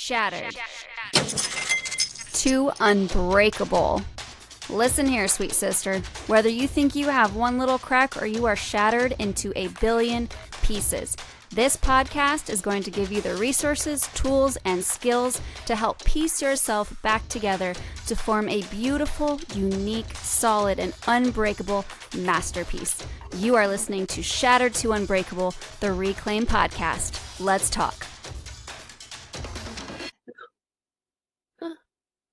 shattered to unbreakable. Listen here, sweet sister. Whether you think you have one little crack or you are shattered into a billion pieces, this podcast is going to give you the resources, tools, and skills to help piece yourself back together to form a beautiful, unique, solid, and unbreakable masterpiece. You are listening to Shattered to Unbreakable, the Reclaim Podcast. Let's talk.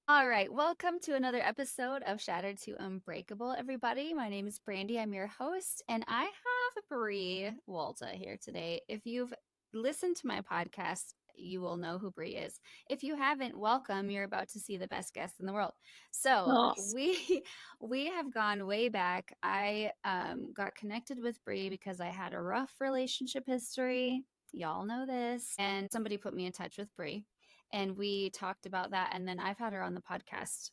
All right, welcome to another episode of Shattered to Unbreakable, everybody. My name is Brandy. I'm your host, and I have Bre Walta here today. If you've listened to my podcast, you will know who Bre is. If you haven't, welcome. You're about to see the best guest in the world. So we have gone way back. I got connected with Bre because I had a rough relationship history. Y'all know this. And somebody put me in touch with Bre. And we talked about that. And then I've had her on the podcast,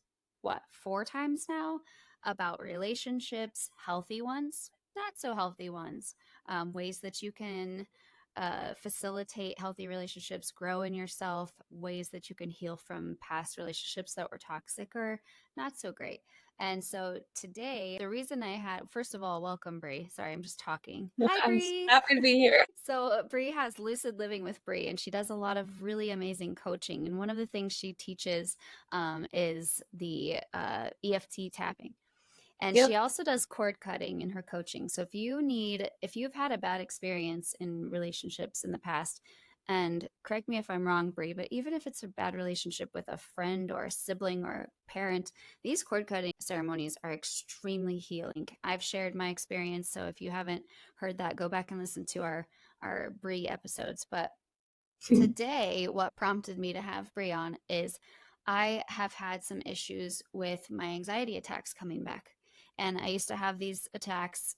4 times now, about relationships, healthy ones, not so healthy ones, ways that you can facilitate healthy relationships, grow in yourself, ways that you can heal from past relationships that were toxic or not so great. And so today, the reason I had, first of all, welcome, Bre. Sorry, I'm just talking. Hi, Bre. I'm happy to be here. So Bre has Lucid Living with Bre, and she does a lot of really amazing coaching. And one of the things she teaches is the EFT tapping. And she also does cord cutting in her coaching. So if you've had a bad experience in relationships in the past, and correct me if I'm wrong, Bre, but even if it's a bad relationship with a friend or a sibling or a parent, these cord cutting ceremonies are extremely healing. I've shared my experience. So if you haven't heard that, go back and listen to our Bre episodes. But today, what prompted me to have Bre on is I have had some issues with my anxiety attacks coming back. And I used to have these attacks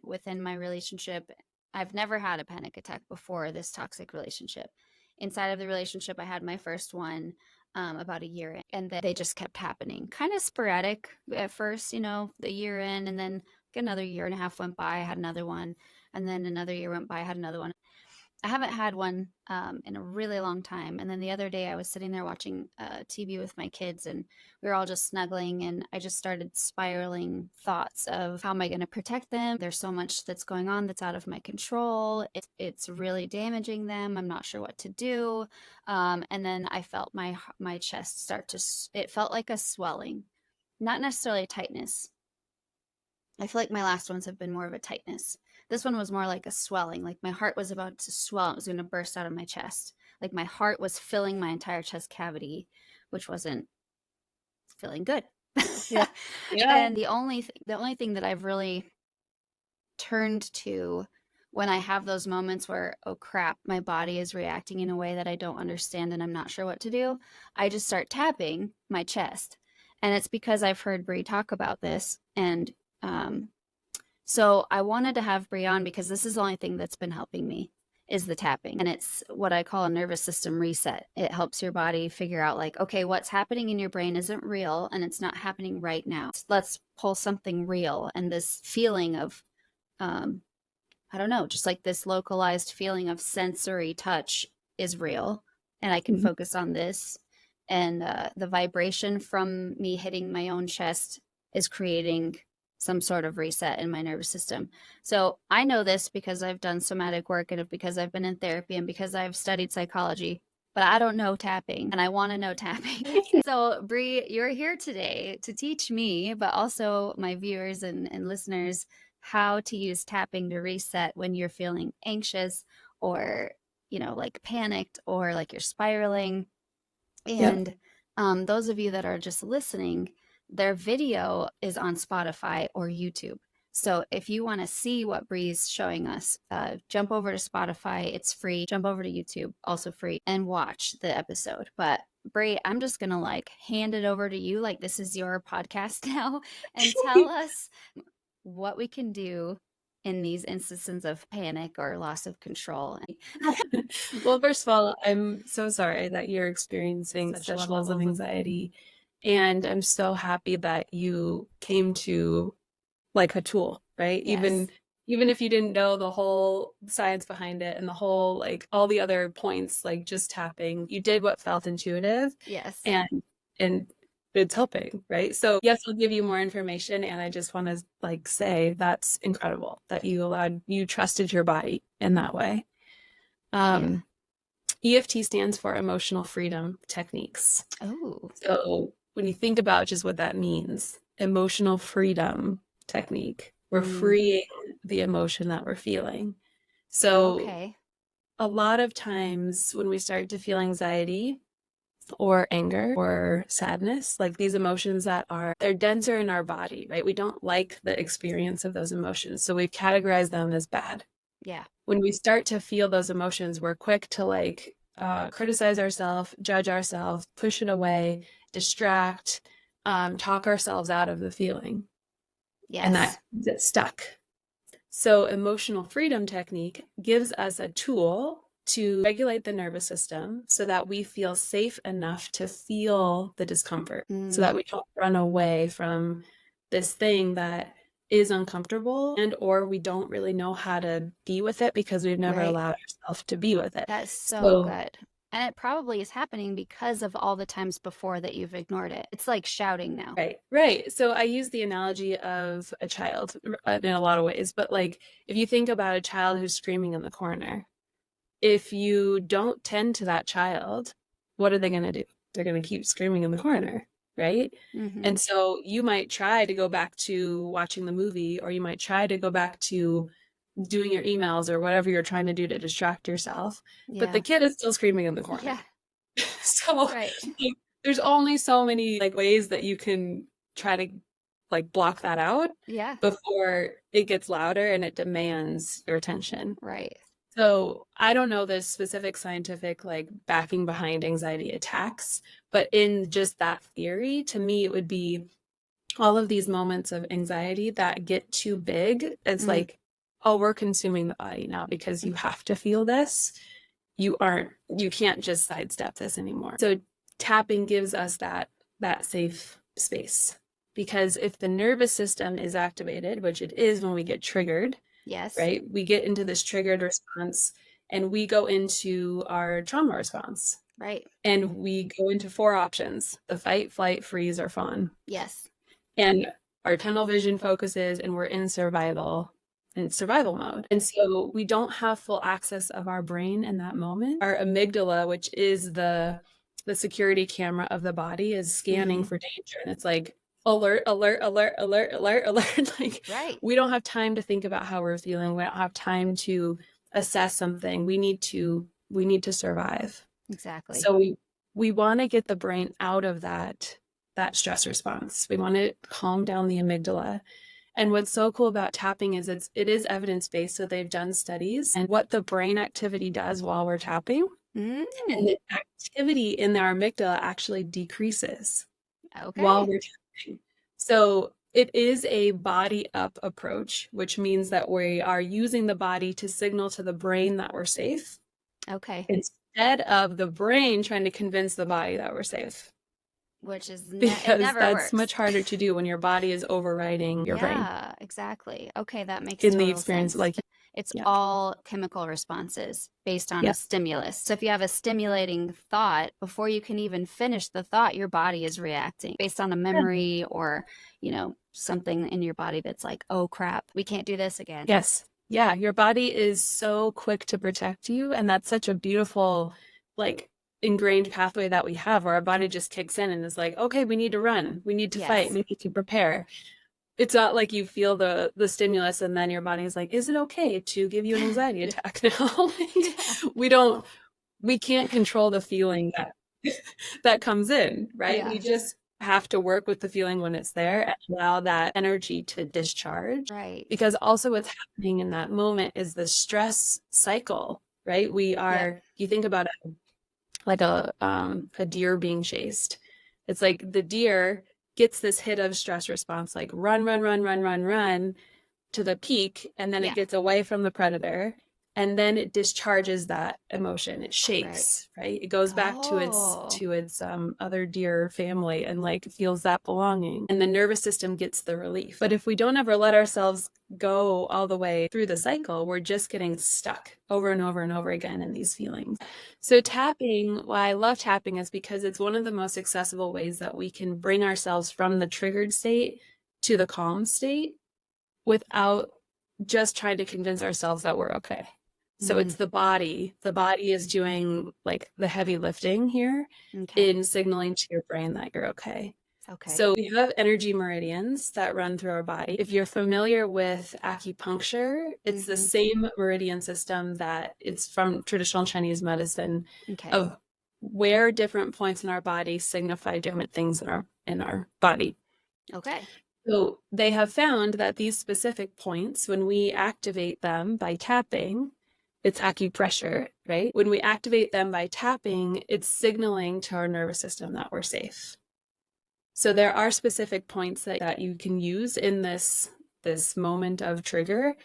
within my relationship. I've never had a panic attack before this toxic relationship. Inside of the relationship, I had my first one about a year in, and then they just kept happening. Kind of sporadic at first, the year in, and then another year and a half went by, I had another one, and then another year went by, I had another one. I haven't had one in a really long time. And then the other day I was sitting there watching TV with my kids, and we were all just snuggling, and I just started spiraling thoughts of how am I going to protect them? There's so much that's going on that's out of my control. It's really damaging them. I'm not sure what to do. And then I felt my chest it felt like a swelling, not necessarily a tightness. I feel like my last ones have been more of a tightness. This one was more like a swelling, like my heart was about to swell. It was going to burst out of my chest. Like my heart was filling my entire chest cavity, which wasn't feeling good. Yeah. And the only thing that I've really turned to when I have those moments where, oh crap, my body is reacting in a way that I don't understand and I'm not sure what to do, I just start tapping my chest. And it's because I've heard Bre talk about this, and so I wanted to have Bre on because this is the only thing that's been helping me is the tapping. And it's what I call a nervous system reset. It helps your body figure out like, okay, what's happening in your brain isn't real and it's not happening right now. Let's pull something real. And this feeling of, I don't know, just like this localized feeling of sensory touch is real. And I can focus on this. And the vibration from me hitting my own chest is creating some sort of reset in my nervous system. So I know this because I've done somatic work and because I've been in therapy and because I've studied psychology, but I don't know tapping and I want to know tapping. So Bre, you're here today to teach me, but also my viewers and listeners, how to use tapping to reset when you're feeling anxious or, like panicked or like you're spiraling. And those of you that are just listening, their video is on Spotify or YouTube. So if you want to see what Bre's showing us, jump over to Spotify. It's free. Jump over to YouTube, also free, and watch the episode. But Bre, I'm just going to hand it over to you. Like this is your podcast now, and tell us what we can do in these instances of panic or loss of control. Well, first of all, I'm so sorry that you're experiencing such levels of anxiety. And I'm so happy that you came to like a tool, right? Yes. Even even if you didn't know the whole science behind it and the whole, like, all the other points, like just tapping, you did what felt intuitive. Yes. And it's helping, right? So yes, I'll give you more information. And I just want to like say that's incredible that you trusted your body in that way. EFT stands for emotional freedom techniques. Oh. So when you think about just what that means, emotional freedom technique, we're freeing the emotion that we're feeling. So a lot of times when we start to feel anxiety or anger or sadness, like these emotions they're denser in our body, right? We don't like the experience of those emotions. So we've categorized them as bad. Yeah. When we start to feel those emotions, we're quick to like criticize ourselves, judge ourselves, push it away, distract, talk ourselves out of the feeling. Yes. And that gets stuck. So emotional freedom technique gives us a tool to regulate the nervous system so that we feel safe enough to feel the discomfort, so that we don't run away from this thing that is uncomfortable and or we don't really know how to be with it because we've never allowed ourselves to be with it. That's so good. And it probably is happening because of all the times before that you've ignored it. It's like shouting now. Right. So I use the analogy of a child in a lot of ways, but like if you think about a child who's screaming in the corner, if you don't tend to that child, what are they going to do? They're going to keep screaming in the corner, right? And so you might try to go back to watching the movie, or you might try to go back to doing your emails or whatever you're trying to do to distract yourself. But the kid is still screaming in the corner. Yeah. So like, there's only so many like ways that you can try to like block that out before it gets louder and it demands your attention. Right. So I don't know the specific scientific like backing behind anxiety attacks, but in just that theory, to me, it would be all of these moments of anxiety that get too big. It's like, oh, we're consuming the body now because you have to feel this. You can't just sidestep this anymore. So tapping gives us that safe space, because if the nervous system is activated, which it is when we get triggered, right? We get into this triggered response and we go into our trauma response. Right. And we go into 4 options: the fight, flight, freeze, or fawn. Yes. And our tunnel vision focuses and we're in survival mode. And so we don't have full access of our brain in that moment. Our amygdala, which is the security camera of the body, is scanning for danger. And it's like, alert, alert, alert, alert, alert, alert. Like, we don't have time to think about how we're feeling. We don't have time to assess something. We need to survive. Exactly. So we want to get the brain out of that stress response. We want to calm down the amygdala. And what's so cool about tapping is it is evidence-based. So they've done studies and what the brain activity does while we're tapping. And the activity in our amygdala actually decreases while we're tapping. So it is a body up approach, which means that we are using the body to signal to the brain that we're safe. Instead of the brain trying to convince the body that we're safe. Which is because that's much harder to do when your body is overriding your brain. Yeah, exactly. Okay, that makes in the experience sense. like it's all chemical responses based on a stimulus. So if you have a stimulating thought, before you can even finish the thought, your body is reacting based on a memory or, something in your body that's like, oh crap, we can't do this again. Yes. Yeah, your body is so quick to protect you, and that's such a beautiful ingrained pathway that we have, where our body just kicks in and is like, okay, we need to run, we need to fight, we need to prepare. It's not like you feel the stimulus and then your body's like, is it okay to give you an anxiety attack now? We can't control the feeling that comes in, right? We just have to work with the feeling when it's there and allow that energy to discharge. Right. Because also what's happening in that moment is the stress cycle, right? You think about it like a deer being chased. It's like the deer gets this hit of stress response, like run, run, run, run, run, run to the peak. And then it gets away from the predator. and then it discharges that emotion. It shakes, right? It goes back to its other dear family and like feels that belonging, and the nervous system gets the relief. But if we don't ever let ourselves go all the way through the cycle, we're just getting stuck over and over and over again in these feelings. So tapping, why I love tapping is because it's one of the most accessible ways that we can bring ourselves from the triggered state to the calm state without just trying to convince ourselves that we're okay. So it's the body. The body is doing like the heavy lifting here in signaling to your brain that you're okay. So we have energy meridians that run through our body. If you're familiar with acupuncture, it's the same meridian system that it's from traditional Chinese medicine of where different points in our body signify different things in our body. So they have found that these specific points, when we activate them by tapping, it's acupressure, right? When we activate them by tapping, it's signaling to our nervous system that we're safe. So there are specific points that you can use in this moment of trigger.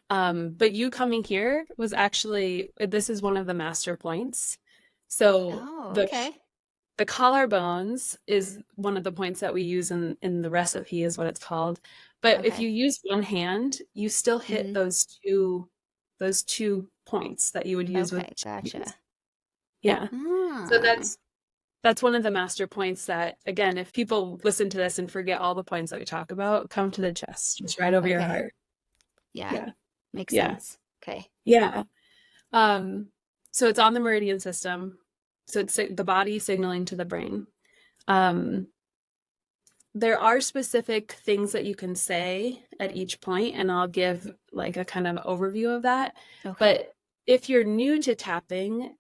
But you coming here was actually, this is one of the master points. So the collarbones is one of the points that we use in the recipe is what it's called. But if you use one hand, you still hit those two points that you would use with hands. Yeah. So that's one of the master points that, again, if people listen to this and forget all the points that we talk about, come to the chest. It's right over your heart. Yeah. Makes sense. Okay. Yeah. So it's on the meridian system. So it's the body signaling to the brain. There are specific things that you can say at each point, and I'll give like a kind of overview of that. But if you're new to tapping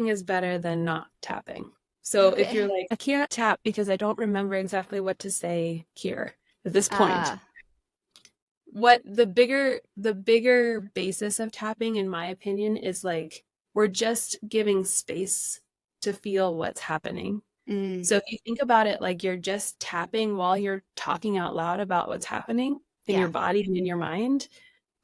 is better than not tapping. So if you're like, I can't tap because I don't remember exactly what to say here at this point. What the bigger basis of tapping, in my opinion, is like, we're just giving space to feel what's happening. So if you think about it, like you're just tapping while you're talking out loud about what's happening in your body and in your mind,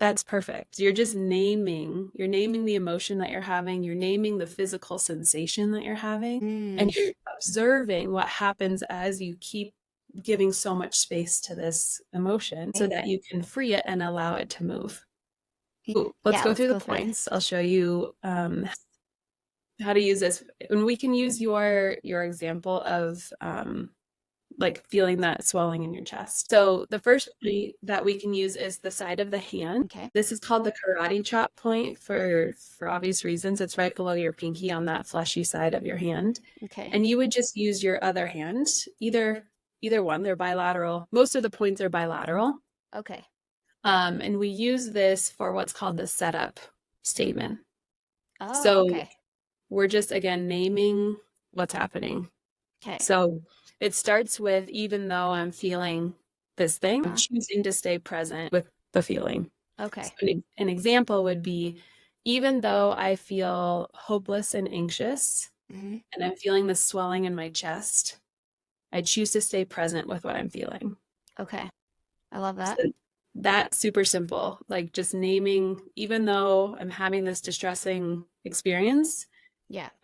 that's perfect. You're just naming the emotion that you're having, you're naming the physical sensation that you're having, and you're observing what happens as you keep giving so much space to this emotion so that you can free it and allow it to move. Let's go through the points. I'll show you how to use this, and we can use your example of like feeling that swelling in your chest. So the first point that we can use is the side of the hand. This is called the karate chop point for obvious reasons. It's right below your pinky on that fleshy side of your hand. And you would just use your other hand, either one. They're bilateral. Most of the points are bilateral. And we use this for what's called the setup statement. We're just, again, naming what's happening. So it starts with, even though I'm feeling this thing, I'm choosing to stay present with the feeling. So an example would be, even though I feel hopeless and anxious, and I'm feeling this swelling in my chest, I choose to stay present with what I'm feeling. I love that. So that's super simple. Like just naming, even though I'm having this distressing experience,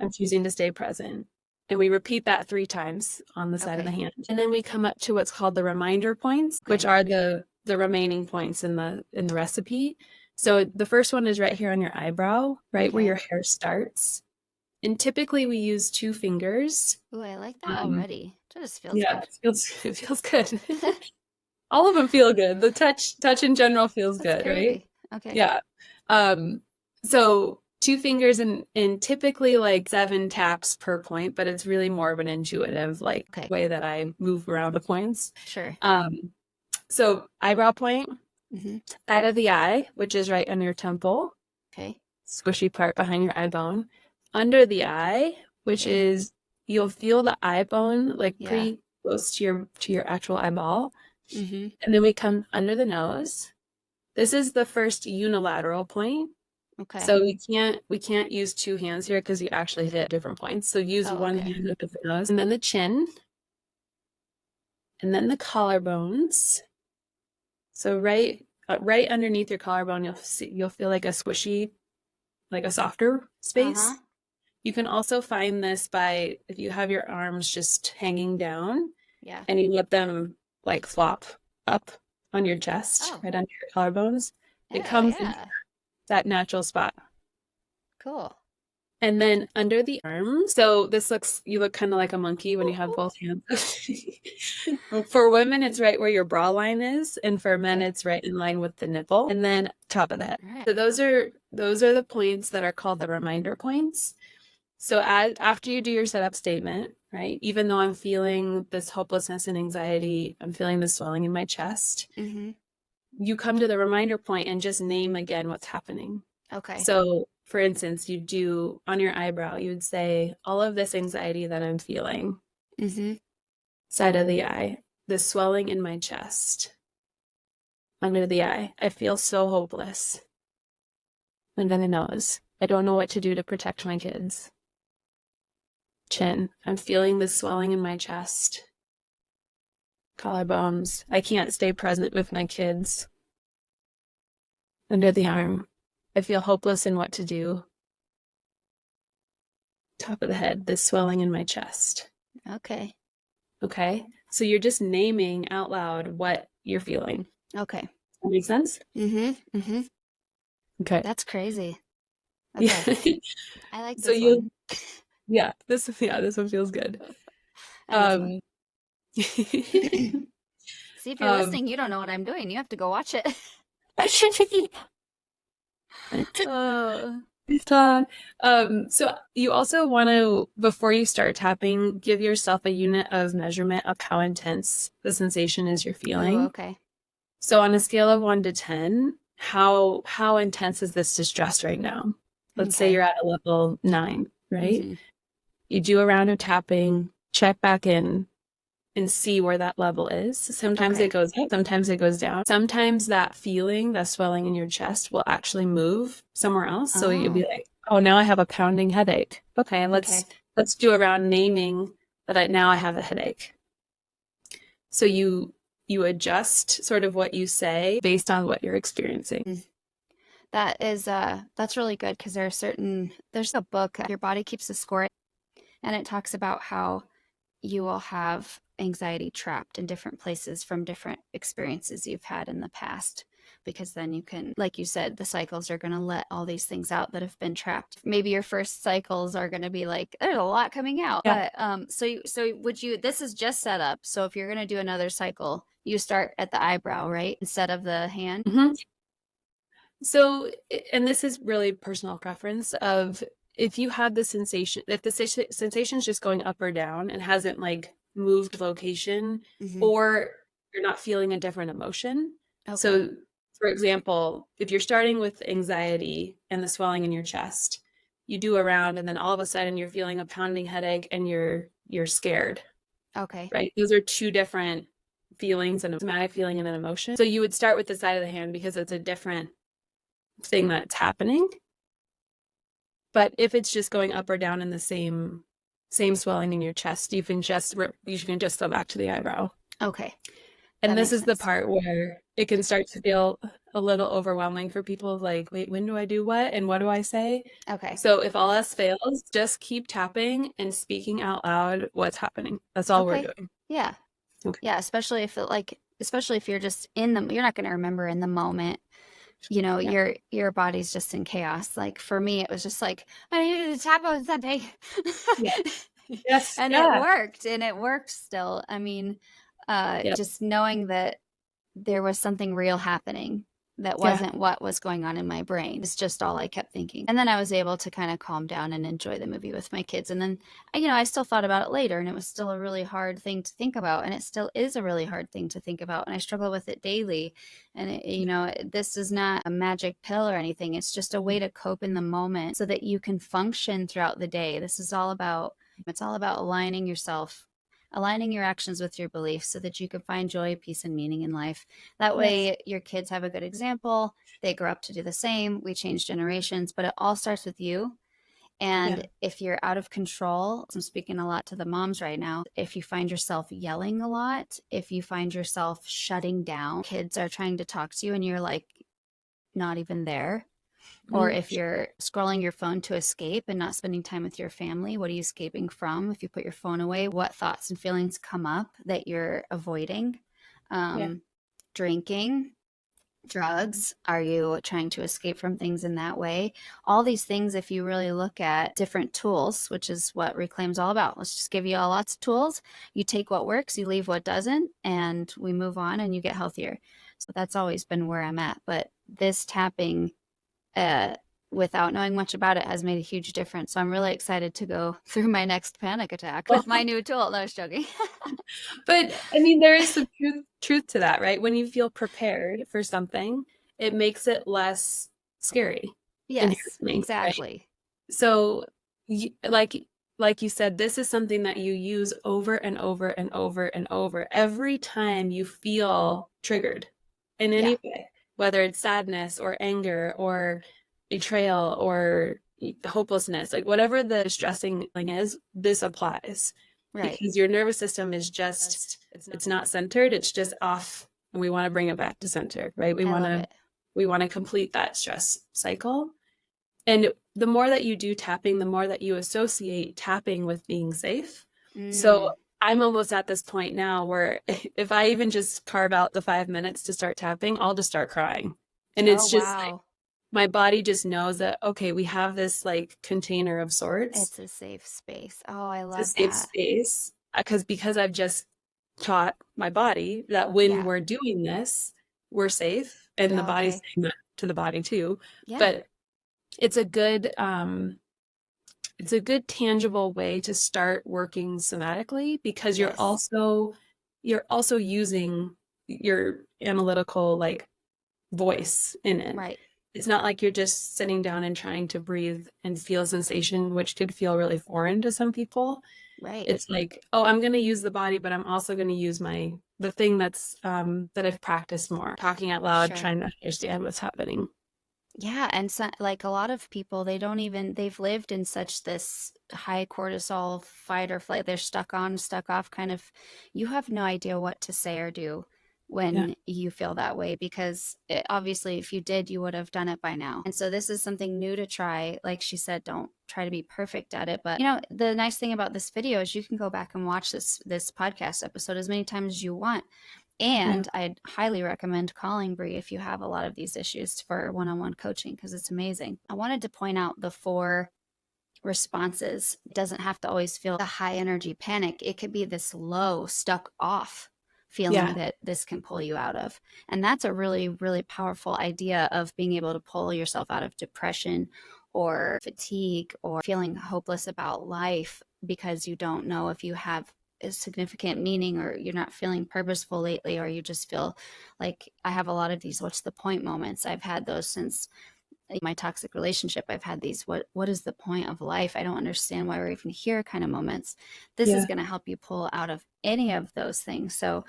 I'm choosing to stay present. And we repeat that 3 times on the side of the hand. And then we come up to what's called the reminder points, which are the remaining points in the recipe. So the first one is right here on your eyebrow, right where your hair starts. And typically we use 2 fingers. Ooh, I like that already. It just feels good. It feels good. All of them feel good. The touch in general feels good, right? Yeah. So 2 fingers and typically like 7 taps per point, but it's really more of an intuitive way that I move around the points. So eyebrow point, side of the eye, which is right under your temple. Squishy part behind your eye bone. Under the eye, which is, you'll feel the eye bone like pretty close to your actual eyeball. And then we come under the nose. This is the first unilateral point. So we can't use 2 hands here because you actually hit different points. So use one hand at the nose, and then the chin, and then the collarbones. So right underneath your collarbone, you'll feel like a squishy like a softer space. Uh-huh. You can also find this by if you have your arms just hanging down Yeah. and you let them like flop up on your chest, Oh, right under your collarbones. It yeah, comes into yeah. that natural spot. Cool. And then under the arms, so you look kind of like a monkey when you have both hands. For women, it's right where your bra line is, and for men, Okay. it's right in line with the nipple, and then top of the head. All right. So those are the points that are called the reminder points. So after you do your setup statement, right? Even though I'm feeling this hopelessness and anxiety, I'm feeling this swelling in my chest, Mm-hmm. you come to the reminder point and just name again what's happening. Okay. So, for instance, you do on your eyebrow, you would say, all of this anxiety that I'm feeling, Mm-hmm. side of the eye, the swelling in my chest, under the eye. I feel so hopeless. Under the nose, I don't know what to do to protect my kids. Chin, I'm feeling this swelling in my chest. Collarbones, I can't stay present with my kids. Under the arm, I feel hopeless in what to do. Top of the head, this swelling in my chest. Okay. Okay. So you're just naming out loud what you're feeling. Okay. That makes sense? Mm-hmm. Mm-hmm. Okay. That's crazy. Yeah. Okay. I like So this one. this one feels good. I like this one. Um, See, if you're um, listening, you don't know what I'm doing. You have to go watch it. Oh. So you also want to, before you start tapping, give yourself a unit of measurement of how intense the sensation is you're Oh, feeling. okay. So on a scale of 1 to 10, how intense is this distress right now? Let's say Okay. you're at a level 9, right? Mm-hmm. You do a round of tapping, check back in, and see where that level is. Sometimes Okay. it goes up, sometimes it goes down. Sometimes that feeling, that swelling in your chest will actually move somewhere else. So you'll be Oh, like, oh, now I have a pounding headache. Okay, okay. let's do a round naming that now I have a headache. So you adjust sort of what you say based on what you're experiencing. That's really good because there's a book, Your Body Keeps a Score, and it talks about how you will have anxiety trapped in different places from different experiences you've had in the past. Because then you can, like you said, the cycles are going to let all these things out that have been trapped. Maybe your first cycles are going to be like, there's a lot coming out. Yeah. But so would you, this is just set up. So if you're going to do another cycle, you start at the eyebrow, right? Instead of the hand. Mm-hmm. So, and this is really personal preference of if you have the sensation, if the sensation is just going up or down and hasn't like moved location, Mm-hmm. or you're not feeling a different emotion. Okay. So, for example, if you're starting with anxiety and the swelling in your chest, you do a round and then all of a sudden you're feeling a pounding headache and you're scared, Okay. right? Those are two different feelings, and a somatic feeling and an emotion. So you would start with the side of the hand because it's a different thing that's happening. But if it's just going up or down in the same swelling in your chest, you can just go back to the eyebrow. Okay. And That this makes is the sense. part where it can start to feel a little overwhelming for people, like, wait, when do I do what and what do I say? Okay. So if all else fails, just keep tapping and speaking out loud what's happening. That's all we're doing. Yeah. Okay. Yeah, especially if you're just you're not going to remember in the moment. You know, Yeah. your body's just in chaos. Like for me, it was just like I needed to tap on something. Yeah. Yes. And Yeah. it worked still. I mean, Yep. just knowing that there was something real happening that Yeah. wasn't what was going on in my brain. It's just all I kept thinking. And then I was able to kind of calm down and enjoy the movie with my kids. And then, I still thought about it later, and it was still a really hard thing to think about. And it still is a really hard thing to think about. And I struggle with it daily. And, this is not a magic pill or anything. It's just a way to cope in the moment so that you can function throughout the day. It's all about aligning your actions with your beliefs so that you can find joy, peace, and meaning in life. That way, your kids have a good example. They grow up to do the same. We change generations, but it all starts with you. And if you're out of control, I'm speaking a lot to the moms right now. If you find yourself yelling a lot, if you find yourself shutting down, kids are trying to talk to you and you're like not even there. Or if you're scrolling your phone to escape and not spending time with your family, what are you escaping from? If you put your phone away, what thoughts and feelings come up that you're avoiding? Drinking, drugs, are you trying to escape from things in that way? All these things, if you really look at different tools, which is what Reclaim's all about, let's just give you all lots of tools. You take what works, you leave what doesn't, and we move on and you get healthier. So that's always been where I'm at. But this tapping, without knowing much about it, has made a huge difference. So I'm really excited to go through my next panic attack with my new tool. No, I was joking. But I mean, there is some truth to that, right? When you feel prepared for something, it makes it less scary. Yes, exactly. Right? So, like you said, this is something that you use over and over and over and over every time you feel triggered in any way, whether it's sadness or anger or betrayal or hopelessness, like whatever the distressing thing is, this applies. Right. Because your nervous system is just, it's not centered, it's just off, and we want to bring it back to center, right? We want to complete that stress cycle. And the more that you do tapping, the more that you associate tapping with being safe. So I'm almost at this point now where if I even just carve out the 5 minutes to start tapping, I'll just start crying. And it's just like, my body just knows that, okay, we have this like container of sorts. It's a safe space. Oh, I love that. It's a safe space because I've just taught my body that when we're doing this, we're safe, and the body's saying that to the body too. But it's a good tangible way to start working somatically, because you're also using your analytical like voice in it. Right. It's not like you're just sitting down and trying to breathe and feel sensation, which could feel really foreign to some people. Right. It's like, oh, I'm going to use the body, but I'm also going to use the thing that's that I've practiced more, talking out loud, trying to understand what's happening. Yeah, and so, like a lot of people, they've lived in such this high cortisol fight or flight. They're stuck on, stuck off kind of. You have no idea what to say or do when you feel that way, because obviously if you did, you would have done it by now. And so this is something new to try. Like she said, don't try to be perfect at it. But the nice thing about this video is you can go back and watch this podcast episode as many times as you want. And I'd highly recommend calling Bre if you have a lot of these issues for one-on-one coaching, because it's amazing. I wanted to point out the 4 responses. It doesn't have to always feel a high energy panic. It could be this low, stuck off feeling that this can pull you out of. And that's a really, really powerful idea of being able to pull yourself out of depression or fatigue or feeling hopeless about life because you don't know if you have a significant meaning, or you're not feeling purposeful lately, or you just feel like, I have a lot of these what's the point moments. I've had those since my toxic relationship. I've had these what is the point of life? I don't understand why we're even here kind of moments. This is going to help you pull out of any of those things. So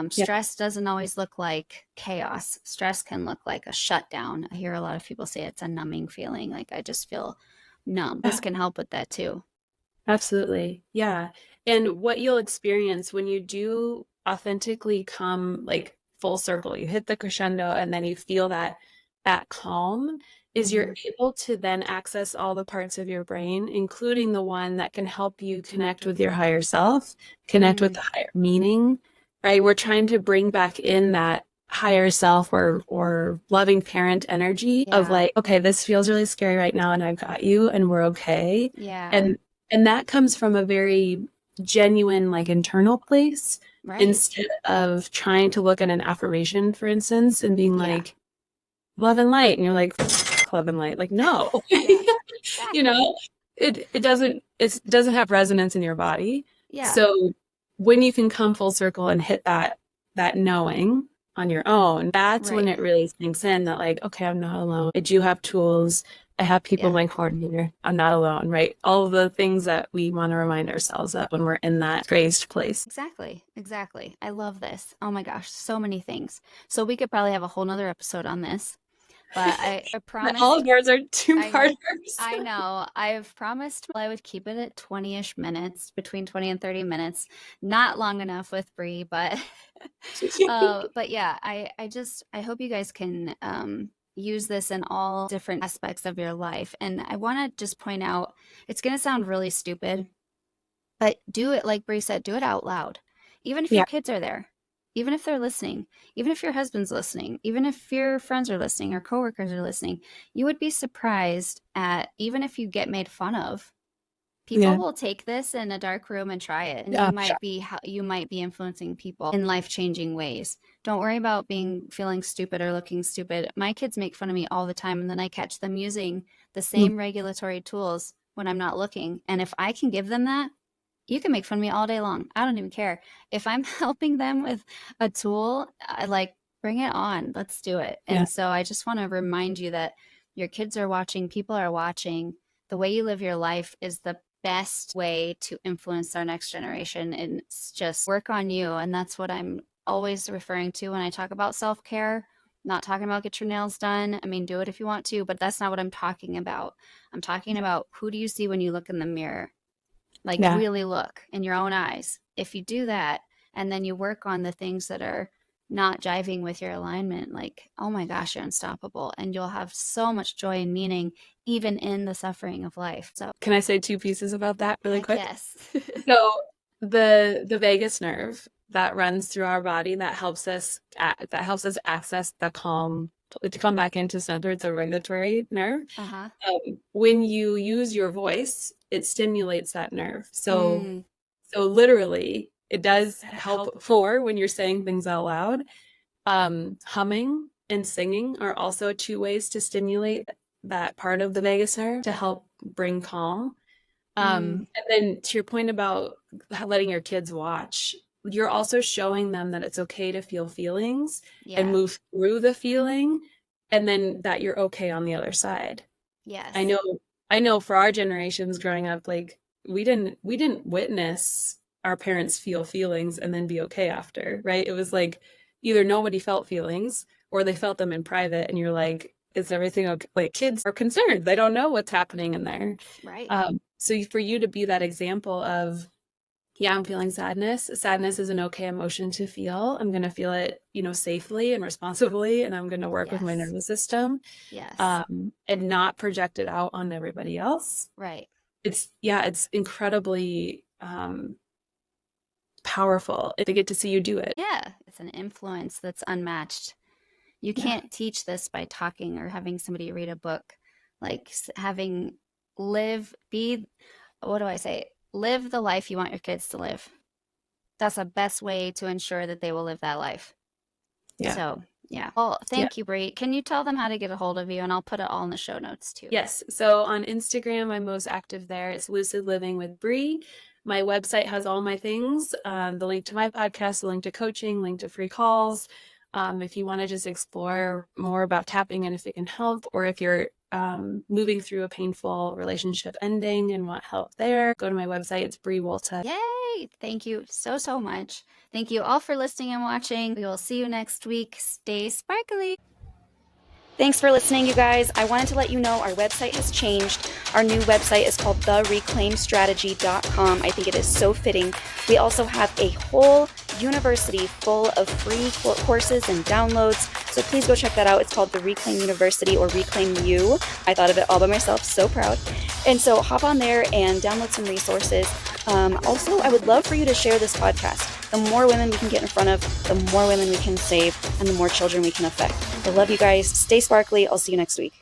stress doesn't always look like chaos. Stress can look like a shutdown. I hear a lot of people say it's a numbing feeling, like I just feel numb. This can help with that too. Absolutely. Yeah. And what you'll experience when you do authentically come like full circle, you hit the crescendo and then you feel that calm, is you're able to then access all the parts of your brain, including the one that can help you connect with your higher self, connect with the higher meaning, right? We're trying to bring back in that higher self or loving parent energy of like, okay, this feels really scary right now and I've got you and we're okay. Yeah. And that comes from a very genuine, like internal place, instead of trying to look at an affirmation, for instance, and being like, love and light. And you're like, love and light. Like, no, it doesn't have resonance in your body. Yeah. So when you can come full circle and hit that knowing on your own, that's when it really sinks in that like, okay, I'm not alone. I do have tools. I have people in my corner. I'm not alone, right? All of the things that we want to remind ourselves of when we're in that raised place. Exactly. I love this. Oh my gosh, so many things. So we could probably have a whole nother episode on this. But I promised. All of ours are 2-parters. I know. I've promised I would keep it at 20-ish minutes, between 20 and 30 minutes. Not long enough with Bre, but but yeah, I hope you guys can use this in all different aspects of your life. And I want to just point out, it's going to sound really stupid, but do it, like Bre said, do it out loud. Even if your kids are there, even if they're listening, even if your husband's listening, even if your friends are listening or coworkers are listening, you would be surprised at, even if you get made fun of, people will take this in a dark room and try it. And you might be influencing people in life-changing ways. Don't worry about feeling stupid or looking stupid. My kids make fun of me all the time, and then I catch them using the same regulatory tools when I'm not looking. And if I can give them that, you can make fun of me all day long. I don't even care. If I'm helping them with a tool, bring it on. Let's do it. And so I just want to remind you that your kids are watching, people are watching. The way you live your life is the best way to influence our next generation. And it's just work on you. And that's what I'm always referring to when I talk about self-care. I'm not talking about get your nails done. I mean, do it if you want to, but that's not what I'm talking about. I'm talking about, who do you see when you look in the mirror? Really look in your own eyes. If you do that, and then you work on the things that are not jiving with your alignment, oh my gosh, you're unstoppable. And you'll have so much joy and meaning, even in the suffering of life. So can I say 2 pieces about that really quick? Yes. So the vagus nerve that runs through our body, that helps us access the calm, to come back into center. It's a regulatory nerve. When you use your voice, it stimulates that nerve. So literally, it does help for when you're saying things out loud. Humming and singing are also 2 ways to stimulate that part of the vagus nerve to help bring calm. And then to your point about letting your kids watch, you're also showing them that it's okay to feel feelings and move through the feeling, and then that you're okay on the other side. Yes. I know for our generations growing up, we didn't witness our parents feel feelings and then be okay after, right? It was either nobody felt feelings or they felt them in private, and you're like, is everything okay? Kids are concerned. They don't know what's happening in there. Right. So for you to be that example of, I'm feeling sadness. Sadness is an okay emotion to feel. I'm going to feel it, safely and responsibly, and I'm going to work with my nervous system. Yes. And not project it out on everybody else. Right. It's incredibly powerful to get to see you do it. Yeah. It's an influence that's unmatched. You can't teach this by talking or having somebody read a book. Live the life you want your kids to live. That's the best way to ensure that they will live that life. Yeah. So, Well, thank you, Bre. Can you tell them how to get a hold of you? And I'll put it all in the show notes too. Yes. So on Instagram, I'm most active there. It's Lucid Living with Bre. My website has all my things, the link to my podcast, the link to coaching, link to free calls. If you want to just explore more about tapping and if it can help, or if you're moving through a painful relationship ending and want help there, go to my website. It's Bre Walta. Yay! Thank you so much. Thank you all for listening and watching. We will see you next week. Stay sparkly. Thanks for listening, you guys. I wanted to let you know our website has changed. Our new website is called thereclaimstrategy.com. I think it is so fitting. We also have a whole university full of free courses and downloads. So please go check that out. It's called the Reclaim University, or Reclaim You. I thought of it all by myself. So proud. And so hop on there and download some resources. Also, I would love for you to share this podcast. The more women we can get in front of, the more women we can save, and the more children we can affect. I love you guys. Stay sparkly. I'll see you next week.